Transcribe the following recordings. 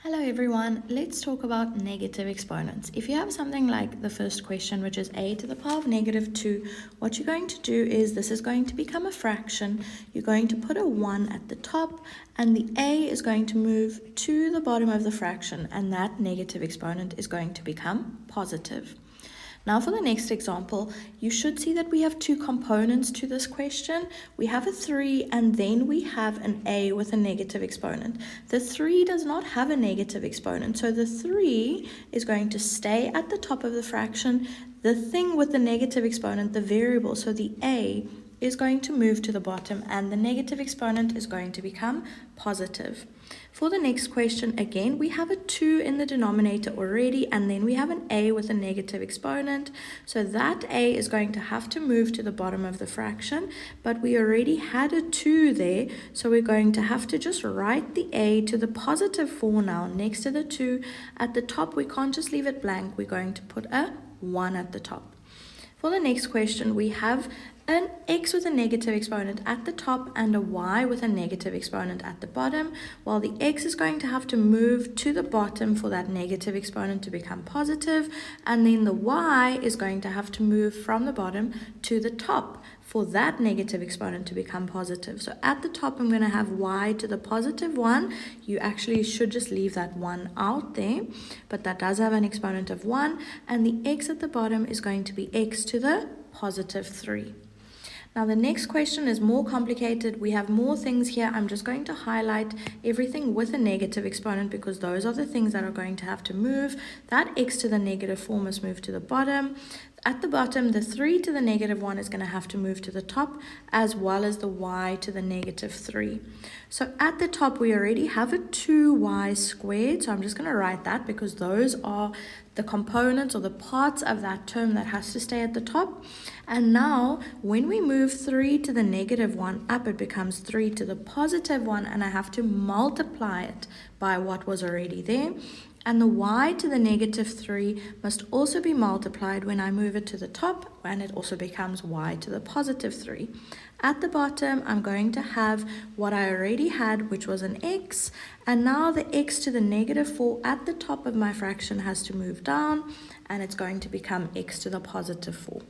Hello everyone, let's talk about negative exponents. If you have something like the first question, which is a to the power of negative 2, what you're going to do is this is going to become a fraction. You're going to put a 1 at the top and the a is going to move to the bottom of the fraction, and that negative exponent is going to become positive. Now for the next example, you should see that we have two components to this question. We have a 3 and then we have an a with a negative exponent. The 3 does not have a negative exponent, so the 3 is going to stay at the top of the fraction. The thing with the negative exponent, the variable, so the a, is going to move to the bottom and the negative exponent is going to become positive. For the next question, again, we have a 2 in the denominator already, and then we have an a with a negative exponent. So that a is going to have to move to the bottom of the fraction, but we already had a 2 there, so we're going to have to just write the a to the positive 4 now next to the 2. At the top, we can't just leave it blank. We're going to put a 1 at the top. For the next question, we have an x with a negative exponent at the top and a y with a negative exponent at the bottom. Well, the x is going to have to move to the bottom for that negative exponent to become positive, and then the y is going to have to move from the bottom to the top for that negative exponent to become positive. So at the top, I'm going to have y to the positive 1. You actually should just leave that 1 out there, but that does have an exponent of 1, and the x at the bottom is going to be x to the positive 3. Now the next question is more complicated. We have more things here. I'm just going to highlight everything with a negative exponent because those are the things that are going to have to move. That x to the negative 4 must move to the bottom. At the bottom, the 3 to the negative 1 is going to have to move to the top, as well as the y to the negative 3. So at the top, we already have a 2y squared. So I'm just going to write that because those are the components or the parts of that term that has to stay at the top. And now when we move 3 to the negative 1 up, it becomes 3 to the positive 1, and I have to multiply it by what was already there. And the y to the negative 3 must also be multiplied when I move it to the top, and it also becomes y to the positive 3. At the bottom, I'm going to have what I already had, which was an x, and now the x to the negative 4 at the top of my fraction has to move down, and it's going to become x to the positive 4.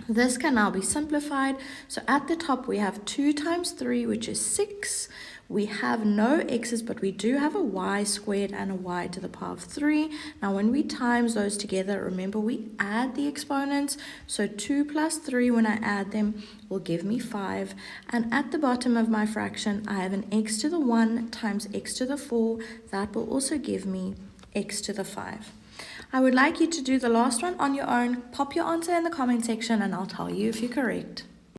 This can now be simplified. So at the top, we have 2 times 3, which is 6. We have no x's, but we do have a y squared and a y to the power of 3. Now, when we times those together, remember we add the exponents. So 2 plus 3, when I add them, will give me 5. And at the bottom of my fraction, I have an x to the 1 times x to the 4. That will also give me x to the 5. I would like you to do the last one on your own. Pop your answer in the comment section and I'll tell you if you're correct.